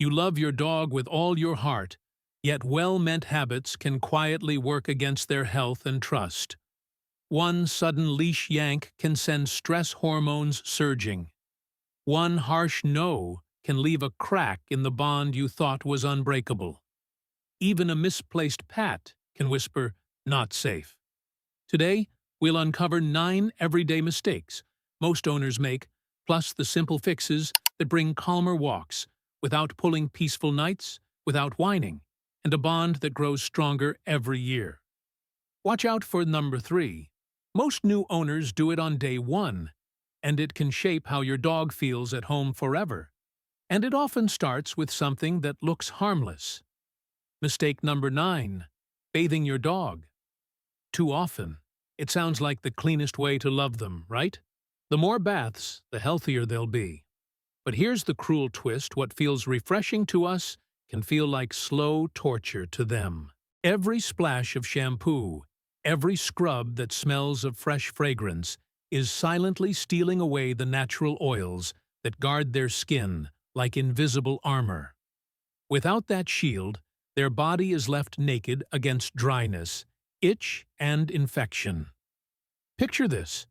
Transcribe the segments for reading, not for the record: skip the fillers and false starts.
You love your dog with all your heart, yet well-meant habits can quietly work against their health and trust. One sudden leash yank can send stress hormones surging. One harsh no can leave a crack in the bond you thought was unbreakable. Even a misplaced pat can whisper, "Not safe." Today, we'll uncover 9 everyday mistakes most owners make, plus the simple fixes that bring calmer walks, without pulling peaceful nights, without whining, and a bond that grows stronger every year. Watch out for number 3. Most new owners do it on day 1, and it can shape how your dog feels at home forever. And it often starts with something that looks harmless. Mistake number 9. Bathing your dog. Too often. It sounds like the cleanest way to love them, right? The more baths, the healthier they'll be. But here's the cruel twist: what feels refreshing to us can feel like slow torture to them. Every splash of shampoo, every scrub that smells of fresh fragrance, is silently stealing away the natural oils that guard their skin like invisible armor. Without that shield, their body is left naked against dryness, itch, and infection. Picture this.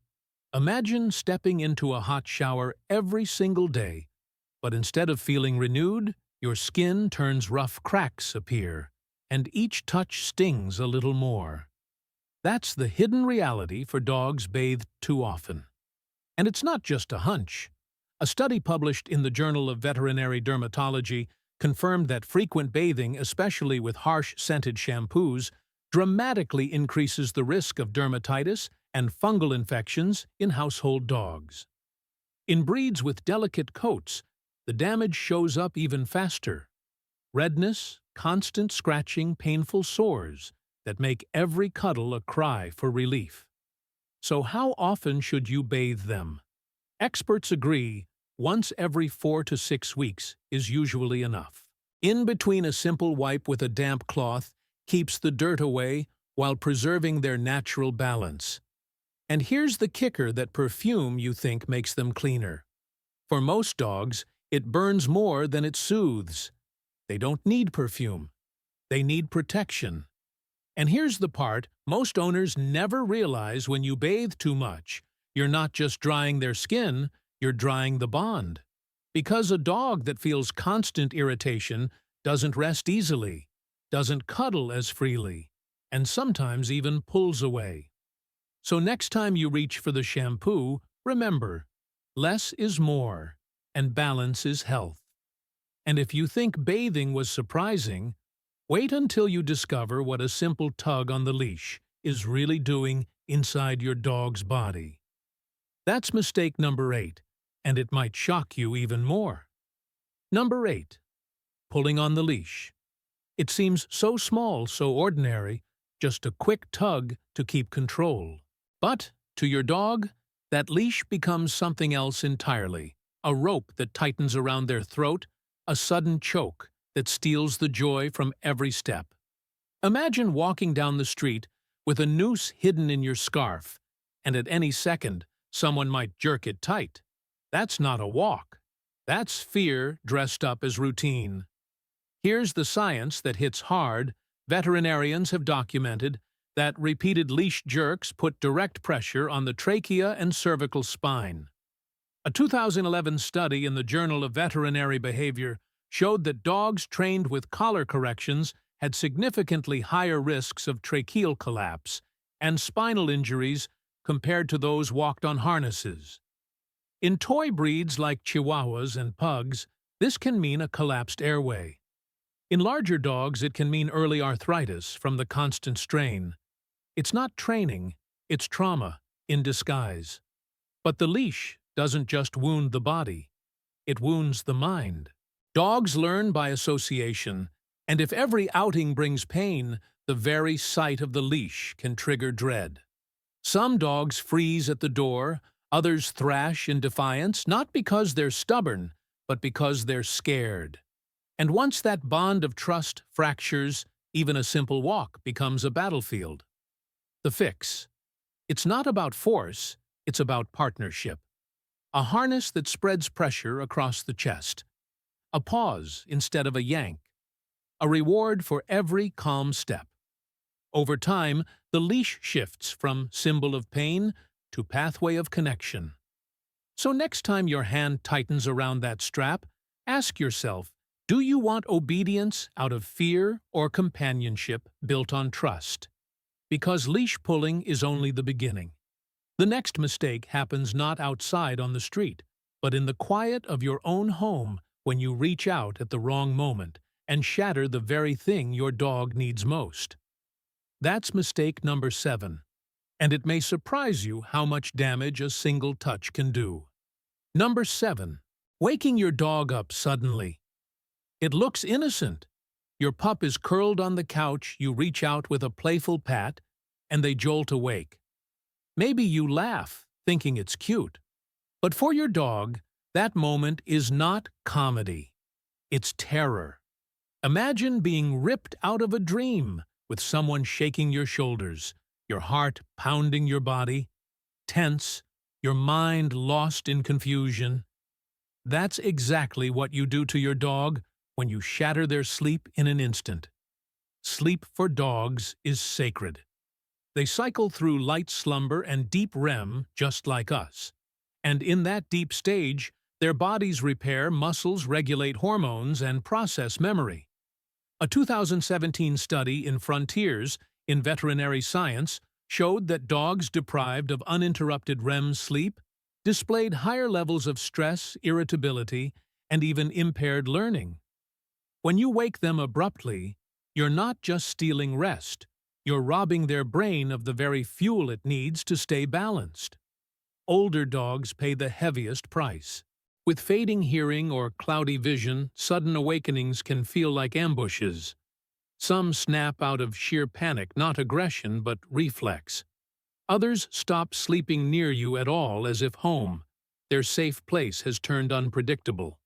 Imagine stepping into a hot shower every single day, but instead of feeling renewed, your skin turns rough, cracks appear, and each touch stings a little more. That's the hidden reality for dogs bathed too often. And it's not just a hunch. A study published in the Journal of Veterinary Dermatology confirmed that frequent bathing, especially with harsh scented shampoos, dramatically increases the risk of dermatitis and fungal infections in household dogs. In breeds with delicate coats, the damage shows up even faster. Redness, constant scratching, painful sores that make every cuddle a cry for relief. So how often should you bathe them? Experts agree once every 4 to 6 weeks is usually enough. In between, a simple wipe with a damp cloth keeps the dirt away while preserving their natural balance. And here's the kicker: that perfume you think makes them cleaner. For most dogs, it burns more than it soothes. They don't need perfume. They need protection. And here's the part most owners never realize: when you bathe too much, you're not just drying their skin, you're drying the bond. Because a dog that feels constant irritation doesn't rest easily, doesn't cuddle as freely, and sometimes even pulls away. So next time you reach for the shampoo, remember, less is more, and balance is health. And if you think bathing was surprising, wait until you discover what a simple tug on the leash is really doing inside your dog's body. That's mistake number 8, and it might shock you even more. Number 8. Pulling on the leash. It seems so small, so ordinary, just a quick tug to keep control. But, to your dog, that leash becomes something else entirely: a rope that tightens around their throat, a sudden choke that steals the joy from every step. Imagine walking down the street with a noose hidden in your scarf, and at any second, someone might jerk it tight. That's not a walk. That's fear dressed up as routine. Here's the science that hits hard. Veterinarians have documented that repeated leash jerks put direct pressure on the trachea and cervical spine. A 2011 study in the Journal of Veterinary Behavior showed that dogs trained with collar corrections had significantly higher risks of tracheal collapse and spinal injuries compared to those walked on harnesses. In toy breeds like Chihuahuas and Pugs, this can mean a collapsed airway. In larger dogs, it can mean early arthritis from the constant strain. It's not training, it's trauma in disguise. But the leash doesn't just wound the body, it wounds the mind. Dogs learn by association, and if every outing brings pain, the very sight of the leash can trigger dread. Some dogs freeze at the door, others thrash in defiance, not because they're stubborn, but because they're scared. And once that bond of trust fractures, even a simple walk becomes a battlefield. The fix. It's not about force, it's about partnership. A harness that spreads pressure across the chest. a pause instead of a yank, a reward for every calm step. Over time, the leash shifts from symbol of pain to pathway of connection. So next time your hand tightens around that strap, ask yourself, do you want obedience out of fear or companionship built on trust? Because leash pulling is only the beginning. The next mistake happens not outside on the street, but in the quiet of your own home when you reach out at the wrong moment and shatter the very thing your dog needs most. That's mistake number 7, and it may surprise you how much damage a single touch can do. Number 7. Waking your dog up suddenly. It looks innocent. Your pup is curled on the couch, you reach out with a playful pat, and they jolt awake. Maybe you laugh, thinking it's cute. But for your dog, that moment is not comedy. It's terror. Imagine being ripped out of a dream with someone shaking your shoulders, your heart pounding your body, tense, your mind lost in confusion. That's exactly what you do to your dog when you shatter their sleep in an instant. Sleep for dogs is sacred. They cycle through light slumber and deep REM just like us. And in that deep stage, their bodies repair, muscles regulate hormones, and process memory. A 2017 study in Frontiers in Veterinary Science showed that dogs deprived of uninterrupted REM sleep displayed higher levels of stress, irritability, and even impaired learning. When you wake them abruptly, you're not just stealing rest, you're robbing their brain of the very fuel it needs to stay balanced. Older dogs pay the heaviest price. With fading hearing or cloudy vision, sudden awakenings can feel like ambushes. Some snap out of sheer panic, not aggression, but reflex. Others stop sleeping near you at all as if home, their safe place, has turned unpredictable.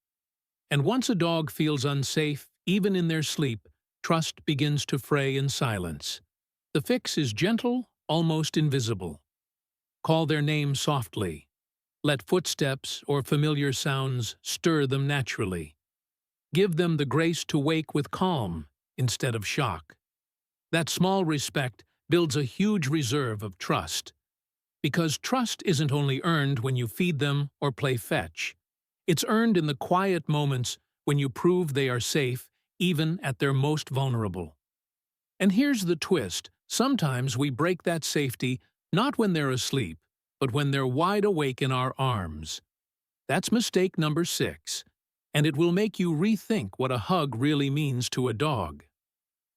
And once a dog feels unsafe, even in their sleep, trust begins to fray in silence. The fix is gentle, almost invisible. Call their name softly. Let footsteps or familiar sounds stir them naturally. Give them the grace to wake with calm instead of shock. That small respect builds a huge reserve of trust. Because trust isn't only earned when you feed them or play fetch. It's earned in the quiet moments when you prove they are safe, even at their most vulnerable. And here's the twist. Sometimes we break that safety not when they're asleep, but when they're wide awake in our arms. That's mistake number 6, and it will make you rethink what a hug really means to a dog.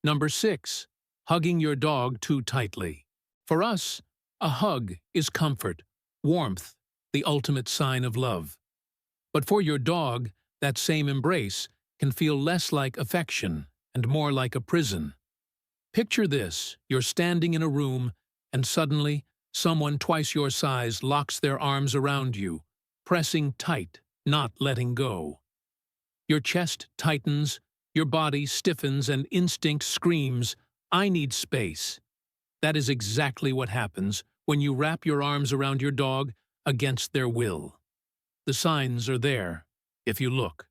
Number 6. Hugging your dog too tightly. For us, a hug is comfort, warmth, the ultimate sign of love. But for your dog, that same embrace can feel less like affection and more like a prison. Picture this: you're standing in a room, and suddenly, someone twice your size locks their arms around you, pressing tight, not letting go. Your chest tightens, your body stiffens, and instinct screams, "I need space." That is exactly what happens when you wrap your arms around your dog against their will. The signs are there, if you look.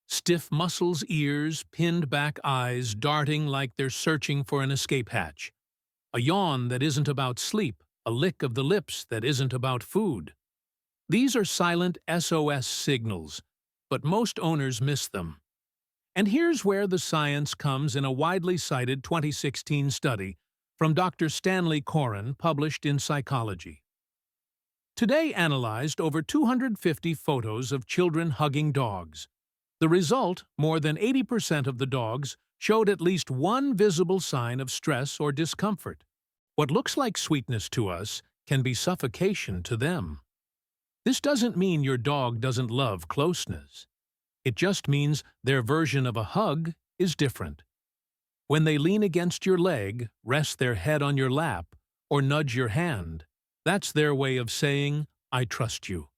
Stiff muscles, ears, pinned back eyes, darting like they're searching for an escape hatch. A yawn that isn't about sleep, a lick of the lips that isn't about food. These are silent SOS signals, but most owners miss them. And here's where the science comes in a widely cited 2016 study from Dr. Stanley Coren, published in Psychology. Today analyzed over 250 photos of children hugging dogs. The result, more than 80% of the dogs showed at least one visible sign of stress or discomfort. What looks like sweetness to us can be suffocation to them. This doesn't mean your dog doesn't love closeness. It just means their version of a hug is different. When they lean against your leg, rest their head on your lap, or nudge your hand, that's their way of saying, "I trust you."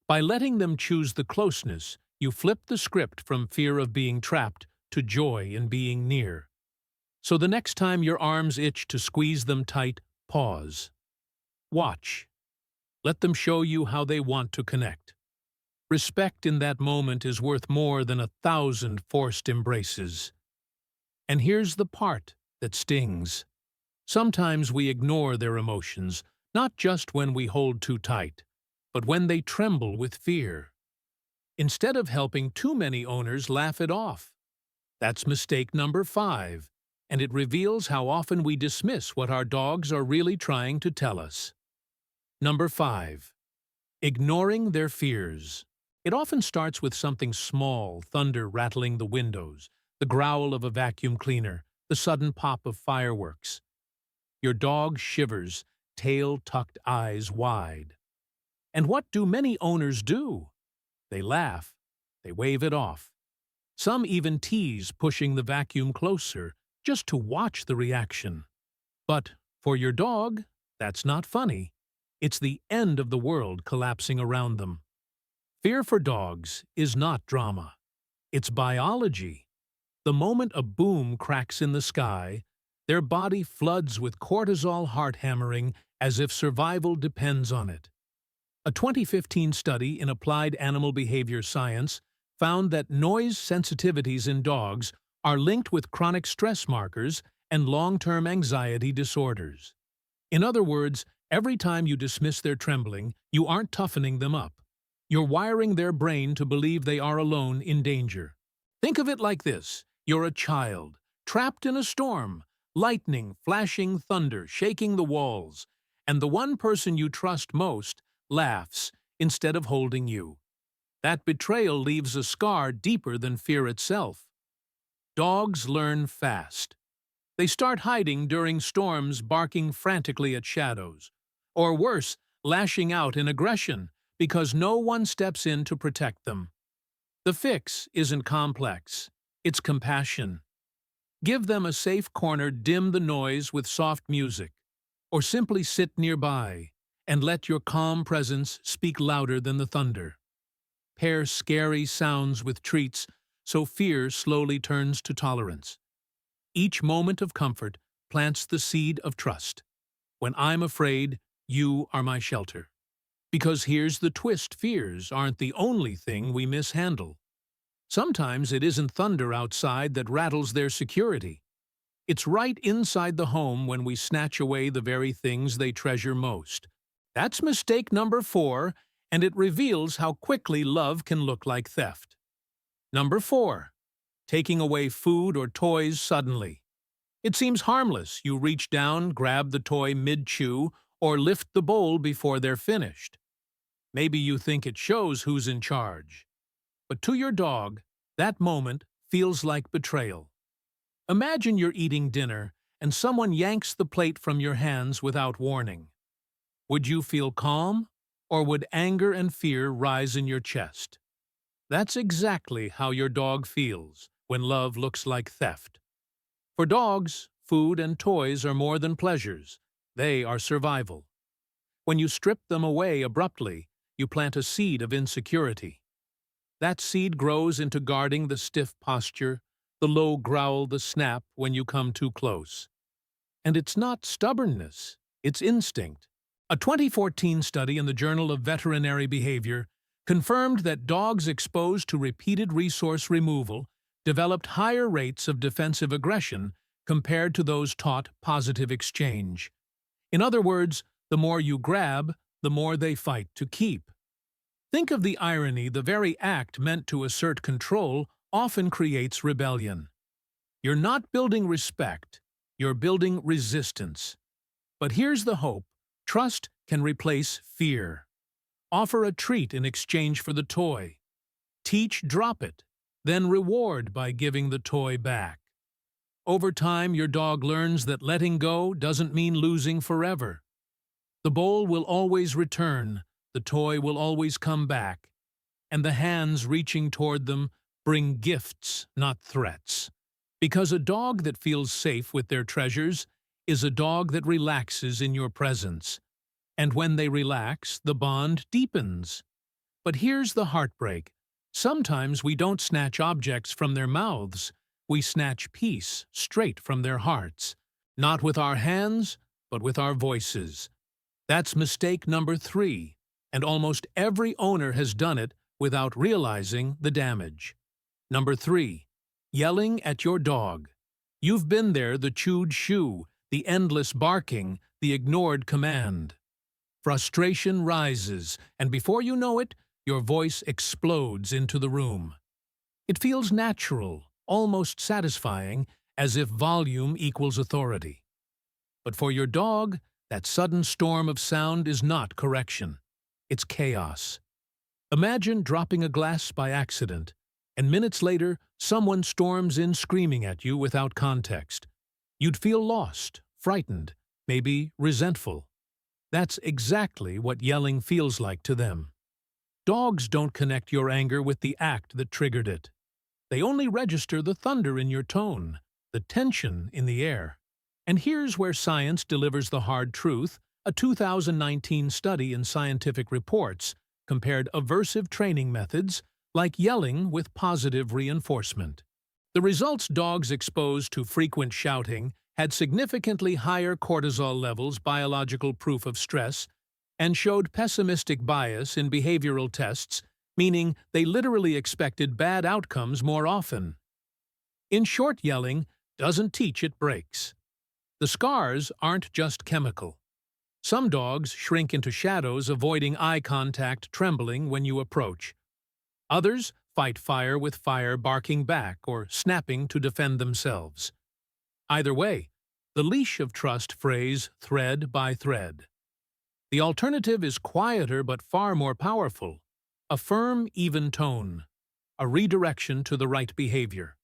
By letting them choose the closeness, you flip the script from fear of being trapped to joy in being near. So the next time your arms itch to squeeze them tight, pause. Watch. Let them show you how they want to connect. Respect in that moment is worth more than 1,000 forced embraces. And here's the part that stings. Sometimes we ignore their emotions, not just when we hold too tight, but when they tremble with fear. Instead of helping, too many owners laugh it off. That's mistake number 5, and it reveals how often we dismiss what our dogs are really trying to tell us. Number 5. Ignoring their fears. It often starts with something small: thunder rattling the windows, the growl of a vacuum cleaner, the sudden pop of fireworks. Your dog shivers, tail tucked, eyes wide. And what do many owners do? They laugh. They wave it off. Some even tease, pushing the vacuum closer, just to watch the reaction. But for your dog, that's not funny. It's the end of the world collapsing around them. Fear for dogs is not drama. It's biology. The moment a boom cracks in the sky, their body floods with cortisol, heart hammering, as if survival depends on it. A 2015 study in Applied Animal Behavior Science found that noise sensitivities in dogs are linked with chronic stress markers and long-term anxiety disorders. In other words, every time you dismiss their trembling, you aren't toughening them up. You're wiring their brain to believe they are alone in danger. Think of it like this: you're a child, trapped in a storm, lightning, flashing thunder, shaking the walls, and the one person you trust most laughs instead of holding you. That betrayal leaves a scar deeper than fear itself. Dogs learn fast. They start hiding during storms, barking frantically at shadows, or worse, lashing out in aggression because no one steps in to protect them. The fix isn't complex. It's compassion. Give them a safe corner, dim the noise with soft music, or simply sit nearby and let your calm presence speak louder than the thunder. Pair scary sounds with treats so fear slowly turns to tolerance. Each moment of comfort plants the seed of trust. When I'm afraid, you are my shelter. Because here's the twist: fears aren't the only thing we mishandle. Sometimes it isn't thunder outside that rattles their security. It's right inside the home when we snatch away the very things they treasure most. That's mistake number 4, and it reveals how quickly love can look like theft. Number 4. Taking away food or toys suddenly. It seems harmless. You reach down, grab the toy mid-chew, or lift the bowl before they're finished. Maybe you think it shows who's in charge. But to your dog, that moment feels like betrayal. Imagine you're eating dinner and someone yanks the plate from your hands without warning. Would you feel calm, or would anger and fear rise in your chest? That's exactly how your dog feels when love looks like theft. For dogs, food and toys are more than pleasures. They are survival. When you strip them away abruptly, you plant a seed of insecurity. That seed grows into guarding the stiff posture, the low growl, the snap when you come too close. And it's not stubbornness, it's instinct. A 2014 study in the Journal of Veterinary Behavior confirmed that dogs exposed to repeated resource removal developed higher rates of defensive aggression compared to those taught positive exchange. In other words, the more you grab, the more they fight to keep. Think of the irony: the very act meant to assert control often creates rebellion. You're not building respect, you're building resistance. But here's the hope: trust can replace fear. Offer a treat in exchange for the toy. Teach, drop it, then reward by giving the toy back. Over time, your dog learns that letting go doesn't mean losing forever. The bowl will always return, the toy will always come back, and the hands reaching toward them bring gifts, not threats. Because a dog that feels safe with their treasures is a dog that relaxes in your presence. And when they relax, the bond deepens. But here's the heartbreak: sometimes we don't snatch objects from their mouths, we snatch peace straight from their hearts. Not with our hands, but with our voices. That's mistake number 3, and almost every owner has done it without realizing the damage. Number 3. Yelling at your dog. You've been there, the chewed shoe, the endless barking, the ignored command. Frustration rises, and before you know it, your voice explodes into the room. It feels natural, almost satisfying, as if volume equals authority. But for your dog, that sudden storm of sound is not correction. It's chaos. Imagine dropping a glass by accident, and minutes later, someone storms in screaming at you without context. You'd feel lost, frightened, maybe resentful. That's exactly what yelling feels like to them. Dogs don't connect your anger with the act that triggered it. They only register the thunder in your tone, the tension in the air. And here's where science delivers the hard truth. A 2019 study in Scientific Reports compared aversive training methods, like yelling, with positive reinforcement. The results: dogs exposed to frequent shouting had significantly higher cortisol levels, biological proof of stress, and showed pessimistic bias in behavioral tests, meaning they literally expected bad outcomes more often. In short, yelling doesn't teach, it breaks. The scars aren't just chemical. Some dogs shrink into shadows, avoiding eye contact, trembling when you approach. Others fight fire with fire, barking back or snapping to defend themselves. Either way, the leash of trust frays thread by thread. The alternative is quieter but far more powerful. A firm, even tone. A redirection to the right behavior.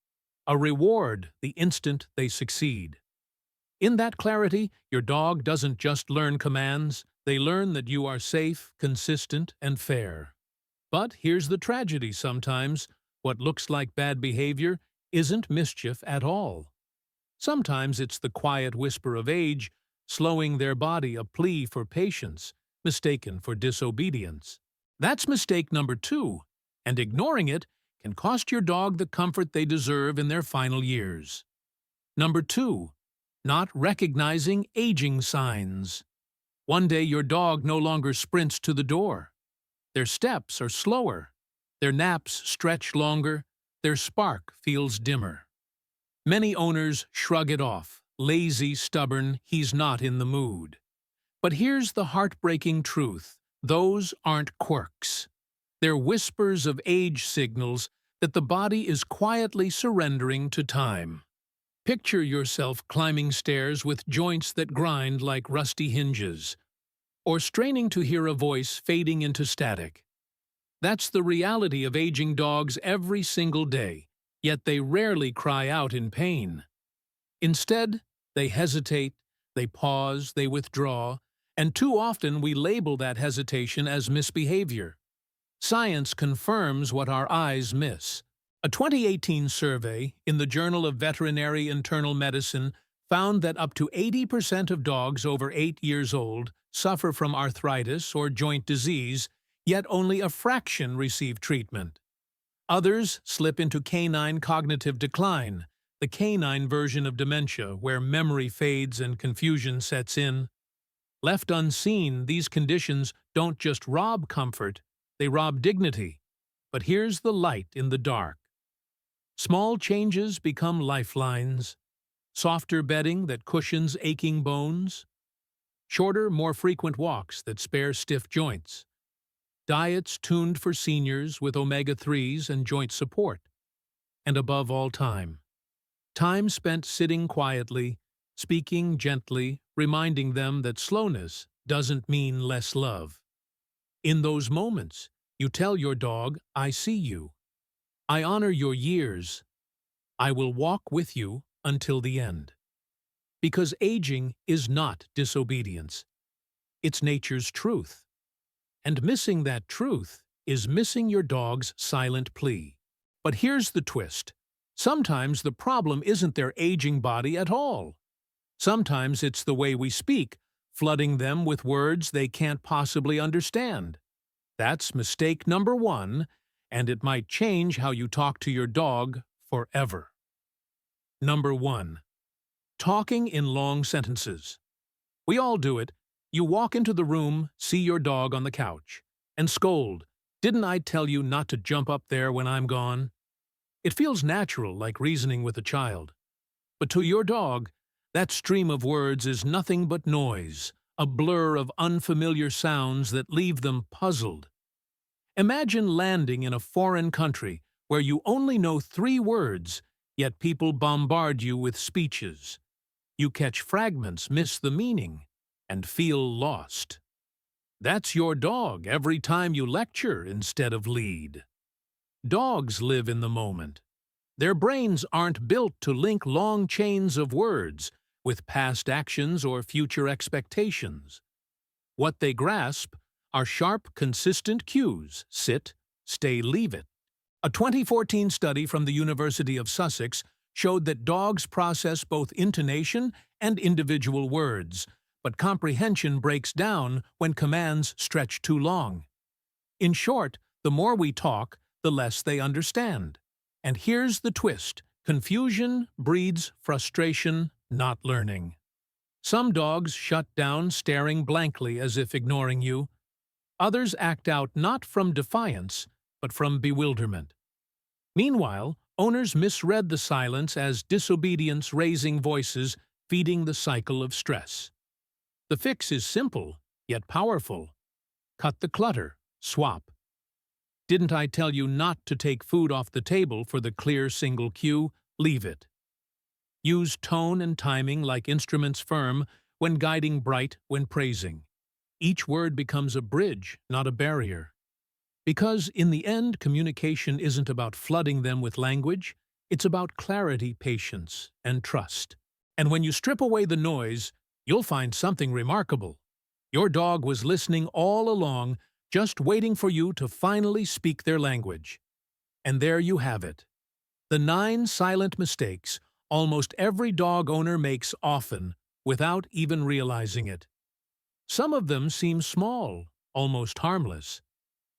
A reward the instant they succeed. In that clarity, your dog doesn't just learn commands, they learn that you are safe, consistent, and fair. But here's the tragedy: sometimes what looks like bad behavior isn't mischief at all. Sometimes it's the quiet whisper of age, slowing their body, a plea for patience, mistaken for disobedience. That's mistake number 2, and ignoring it can cost your dog the comfort they deserve in their final years. Number 2. Not recognizing aging signs. One day your dog no longer sprints to the door. Their steps are slower. Their naps stretch longer. Their spark feels dimmer. Many owners shrug it off. Lazy, stubborn, he's not in the mood. But here's the heartbreaking truth. Those aren't quirks. They're whispers of age, signals that the body is quietly surrendering to time. Picture yourself climbing stairs with joints that grind like rusty hinges, or straining to hear a voice fading into static. That's the reality of aging dogs every single day, yet they rarely cry out in pain. Instead, they hesitate, they pause, they withdraw, and too often we label that hesitation as misbehavior. Science confirms what our eyes miss. A 2018 survey in the Journal of Veterinary Internal Medicine found that up to 80% of dogs over 8 years old suffer from arthritis or joint disease, yet only a fraction receive treatment. Others slip into canine cognitive decline, the canine version of dementia, where memory fades and confusion sets in. Left unseen, these conditions don't just rob comfort, they rob dignity. But here's the light in the dark. Small changes become lifelines. Softer bedding that cushions aching bones. Shorter, more frequent walks that spare stiff joints. Diets tuned for seniors with omega-3s and joint support. And above all, time. Time spent sitting quietly, speaking gently, reminding them that slowness doesn't mean less love. In those moments, you tell your dog, "I see you. I honor your years. I will walk with you until the end." Because aging is not disobedience. It's nature's truth. And missing that truth is missing your dog's silent plea. But here's the twist. Sometimes the problem isn't their aging body at all. Sometimes it's the way we speak, flooding them with words they can't possibly understand. That's mistake number 1, and it might change how you talk to your dog forever. Number 1. Talking in long sentences. We all do it. You walk into the room, see your dog on the couch, and scold, Didn't I tell you not to jump up there when I'm gone? It feels natural, like reasoning with a child. But to your dog, that stream of words is nothing but noise, a blur of unfamiliar sounds that leave them puzzled. Imagine landing in a foreign country where you only know 3 words, yet people bombard you with speeches. You catch fragments, miss the meaning, and feel lost. That's your dog every time you lecture instead of lead. Dogs live in the moment. Their brains aren't built to link long chains of words with past actions or future expectations. What they grasp are sharp, consistent cues: sit, stay, leave it. A 2014 study from the University of Sussex showed that dogs process both intonation and individual words, but comprehension breaks down when commands stretch too long. In short, the more we talk, the less they understand. And here's the twist: confusion breeds frustration, not learning. Some dogs shut down, staring blankly as if ignoring you. Others act out not from defiance, but from bewilderment. Meanwhile, owners misread the silence as disobedience, raising voices, feeding the cycle of stress. The fix is simple, yet powerful. Cut the clutter. Swap. Didn't I tell you not to take food off the table for the clear single cue? Leave it. Use tone and timing like instruments firm when guiding, bright when praising. Each word becomes a bridge, not a barrier. Because in the end, communication isn't about flooding them with language, it's about clarity, patience, and trust. And when you strip away the noise, you'll find something remarkable. Your dog was listening all along, just waiting for you to finally speak their language. And there you have it. The 9 silent mistakes almost every dog owner makes often, without even realizing it. Some of them seem small, almost harmless.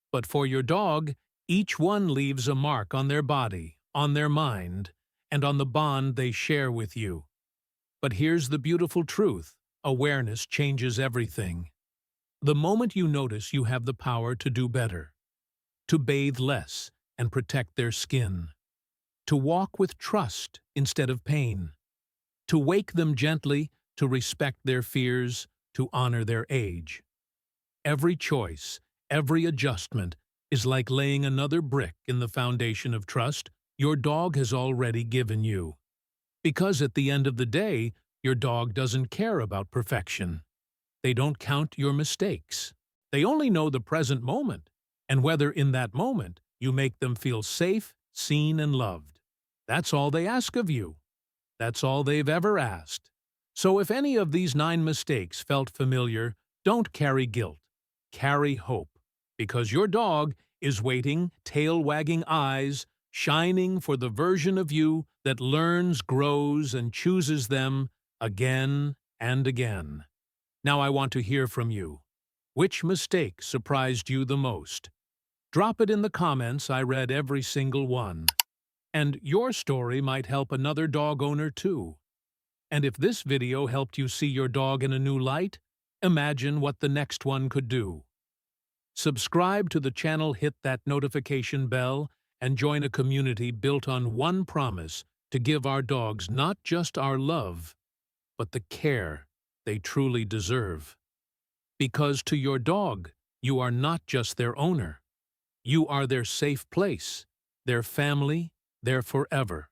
But for your dog, each one leaves a mark on their body, on their mind, and on the bond they share with you. But here's the beautiful truth: awareness changes everything. The moment you notice you have the power to do better, to bathe less and protect their skin, to walk with trust instead of pain, to wake them gently, to respect their fears, to honor their age. Every choice, every adjustment is like laying another brick in the foundation of trust your dog has already given you. Because at the end of the day, your dog doesn't care about perfection. They don't count your mistakes. They only know the present moment, and whether in that moment you make them feel safe, seen, and loved. That's all they ask of you. That's all they've ever asked. So if any of these 9 mistakes felt familiar, don't carry guilt. Carry hope, because your dog is waiting, tail-wagging eyes, shining for the version of you that learns, grows, and chooses them again and again. Now I want to hear from you. Which mistake surprised you the most? Drop it in the comments. I read every single one. And your story might help another dog owner too. And if this video helped you see your dog in a new light, imagine what the next one could do. Subscribe to the channel, hit that notification bell, and join a community built on one promise: to give our dogs not just our love, but the care they truly deserve. Because to your dog, you are not just their owner. You are their safe place, their family, their forever.